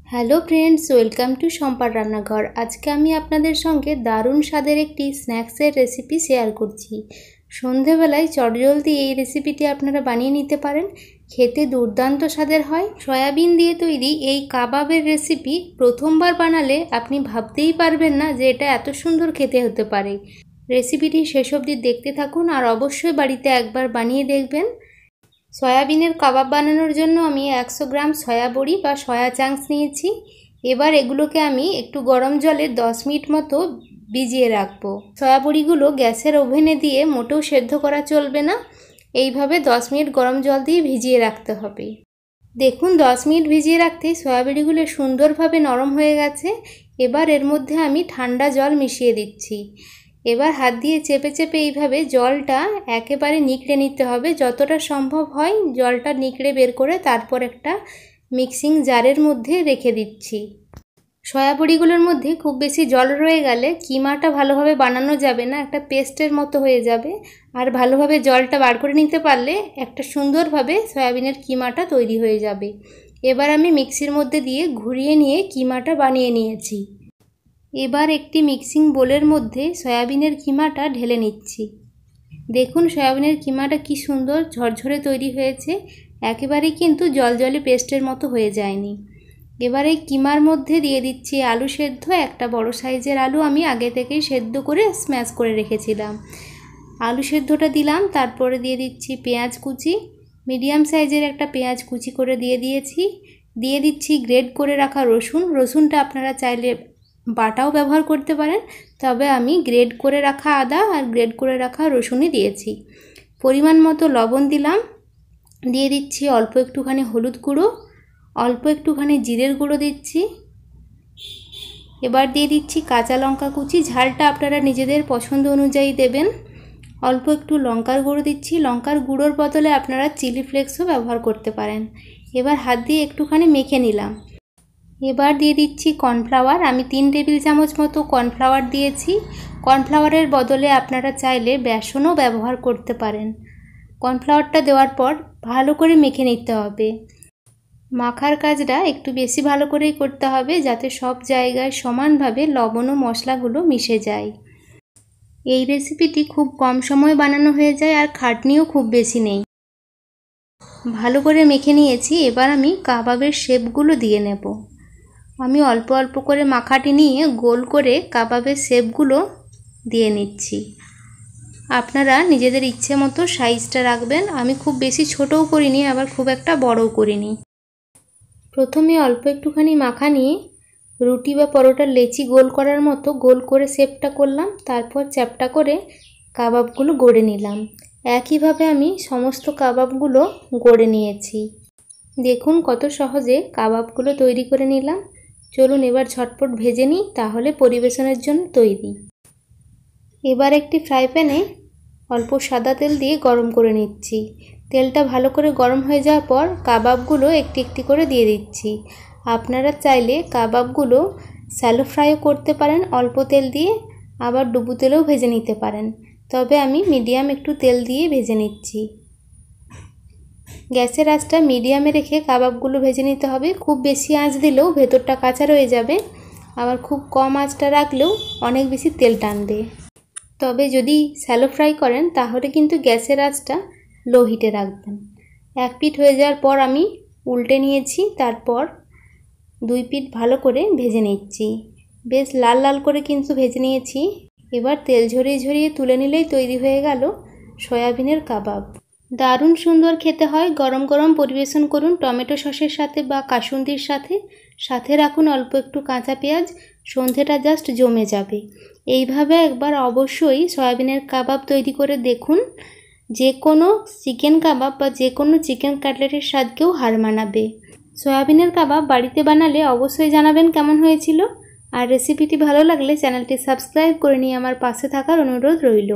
Hello friends, welcome to শম্পার রান্নাঘর। আজকে আমি আপনাদের সঙ্গে দারুণ স্বাদের একটি স্ন্যাক্সের রেসিপি শেয়ার করছি। সন্ধেবেলায় চটজলদি এই রেসিপিটি আপনারা বানিয়ে নিতে পারেন। খেতে দুর্দান্ত স্বাদের হয়। সয়াবিন দিয়ে তৈরি এই কাবাবের রেসিপি প্রথমবার বানালে আপনি ভাবতেই পারবেন না যে এটা এত সুন্দর খেতে হতে পারে। রেসিপিটি শেষ অবধি দেখতে থাকুন আর অবশ্যই বাড়িতে একবার বানিয়ে দেখবেন। সয়াবিনের কাবাব বানানোর জন্য আমি 100 গ্রাম সয়া বড়ি বা সয়া চাংস নিয়েছি। এবার এগুলোকে আমি একটু গরম জলে 10 মিনিট মতো ভিজিয়ে রাখবো। সয়া বড়িগুলো গ্যাসের ওভেনে দিয়ে মোটেও সেদ্ধ করা চলবে না, এইভাবে 10 মিনিট গরম জল দিয়ে ভিজিয়ে রাখতে হবে। দেখুন 10 মিনিট ভিজিয়ে রাখতেই সয়া বড়িগুলো সুন্দরভাবে নরম হয়ে গেছে। এবার এর মধ্যে আমি ঠান্ডা জল মিশিয়ে দিচ্ছি। এবার হাত দিয়ে চেপে চেপে এইভাবে জলটা একেবারে নিকড়ে নিতে হবে। যতটা সম্ভব হয় জলটা নিকড়ে বের করে তারপর একটা মিক্সিং জারের মধ্যে রেখে দিচ্ছি। সয়া বড়িগুলোর মধ্যে খুব বেশি জল রয়ে গেলে কিমাটা ভালোভাবে বানানো যাবে না, একটা পেস্টের মতো হয়ে যাবে। আর ভালোভাবে জলটা বার করে নিতে পারলে একটা সুন্দরভাবে সয়াবিনের কিমাটা তৈরি হয়ে যাবে। এবার আমি মিক্সির মধ্যে দিয়ে ঘুরিয়ে নিয়ে কিমাটা বানিয়ে নিয়েছি। এবার একটি মিক্সিং বোলের মধ্যে সয়াবিনের কিমাটা ঢেলে নিচ্ছি। দেখুন সয়াবিনের কিমাটা কি সুন্দর ঝরঝরে তৈরি হয়েছে, একেবারেই কিন্তু জলজলে পেস্টের মতো হয়ে যায়নি। এবার এই কিমার মধ্যে দিয়ে দিচ্ছি আলু সেদ্ধ। একটা বড় সাইজের আলু আমি আগে থেকেই সেদ্ধ করে স্ম্যাশ করে রেখেছিলাম। আলু সেদ্ধটা দিলাম, তারপরে দিয়ে দিচ্ছি পেঁয়াজ কুচি। মিডিয়াম সাইজের একটা পেঁয়াজ কুচি করে দিয়ে দিচ্ছি গ্রেট করে রাখা রসুনটা আপনারা চাইলে বাটাও ব্যবহার করতে পারেন, তবে আমি গ্রেট করে রাখা আদা আর গ্রেট করে রাখা রসুনই দিয়েছি। পরিমাণ মতো লবণ দিলাম, দিয়ে দিচ্ছি অল্প একটুখানি হলুদ গুঁড়ো, অল্প একটুখানি জিরের গুঁড়ো দিচ্ছি। এবার দিয়ে দিচ্ছি কাঁচা লঙ্কা কুচি, ঝালটা আপনারা নিজেদের পছন্দ অনুযায়ী দেবেন। অল্প একটু লঙ্কার গুঁড়ো দিচ্ছি, লঙ্কার গুঁড়োর বদলে আপনারা চিলি ফ্লেক্সও ব্যবহার করতে পারেন। এবার হাত দিয়ে একটুখানি মেখে নিলাম। এবার দিয়ে দিচ্ছি কর্নফ্লাওয়ার। আমি 3 টেবিল চামচ মতো কর্নফ্লাওয়ার দিয়েছি। কর্নফ্লাওয়ারের বদলে আপনারা চাইলে বেসনও ব্যবহার করতে পারেন। কর্নফ্লাওয়ারটা দেওয়ার পর ভালো করে মেখে নিতে হবে। মাখার কাজটা একটু বেশি ভালো করেই করতে হবে, যাতে সব জায়গায় সমানভাবে লবণ ও মশলাগুলো মিশে যায়। এই রেসিপিটি খুব কম সময়ে বানানো হয়ে যায় আর খাটনিও খুব বেশি নেই। ভালো করে মেখে নিয়েছি। এবার আমি কাবাবের শেপগুলো দিয়ে নেব। আমি অল্প অল্প করে মাখাটি নিয়ে গোল করে কাবাবের শেপগুলো দিয়ে নিচ্ছি। আপনারা নিজেদের ইচ্ছে মতো সাইজটা রাখবেন। আমি খুব বেশি ছোটও করিনি, আবার খুব একটা বড়ও করিনি। প্রথমে অল্প একটুখানি মাখা নিয়ে রুটি বা পরোটার লেচি গোল করার মতো গোল করে শেপটা করলাম, তারপর চ্যাপ্টা করে কাবাবগুলো গড়ে নিলাম। একইভাবে আমি সমস্ত কাবাবগুলো গড়ে নিয়েছি। দেখুন কত সহজে কাবাবগুলো তৈরি করে নিলাম। চলুন এবার ঝটপট ভেজে নিই, তাহলে পরিবেশনের জন্য তৈরি। এবার একটি ফ্রাই প্যানে অল্প সাদা তেল দিয়ে গরম করে নিচ্ছি। তেলটা ভালো করে গরম হয়ে যাওয়ার পর কাবাবগুলো একটি একটি করে দিয়ে দিচ্ছি। আপনারা চাইলে কাবাবগুলো শ্যালো ফ্রাইও করতে পারেন অল্প তেল দিয়ে, আবার ডুবো তেলেও ভেজে নিতে পারেন, তবে আমি মিডিয়াম একটু তেল দিয়ে ভেজে নিচ্ছি। গ্যাসের আঁচটা মিডিয়ামে রেখে কাবাবগুলো ভেজে নিতে হবে। খুব বেশি আঁচ দিলেও ভেতরটা কাঁচা রয়ে যাবে, আবার খুব কম আঁচটা রাখলেও অনেক বেশি তেল টানবে। তবে যদি শ্যালো ফ্রাই করেন তাহলে কিন্তু গ্যাসের আঁচটা লো হিটে রাখবেন। এক পিঠ হয়ে যাওয়ার পর আমি উল্টে নিয়েছি, তারপর 2 পিঠ ভালো করে ভেজে নিচ্ছি। বেশ লাল লাল করে কিন্তু ভেজে নিয়েছি। এবার তেল ঝরিয়ে ঝরিয়ে তুলে নিলেই তৈরি হয়ে গেল সয়াবিনের কাবাব। দারুণ সুন্দর খেতে হয়। গরম গরম পরিবেশন করুন টমেটো সসের সাথে বা কাসুন্দির সাথে রাখুন অল্প একটু কাঁচা পেঁয়াজ। সন্ধেটা জাস্ট জমে যাবে। এইভাবে একবার অবশ্যই সয়াবিনের কাবাব তৈরি করে দেখুন। যে কোনো চিকেন কাবাব বা যে কোনো চিকেন কাটলেটের স্বাদকেও হার মানাবে। সয়াবিনের কাবাব বাড়িতে বানালে অবশ্যই জানাবেন কেমন হয়েছিল। আর রেসিপিটি ভালো লাগলে চ্যানেলটি সাবস্ক্রাইব করে নিয়ে আমার পাশে থাকার অনুরোধ রইল।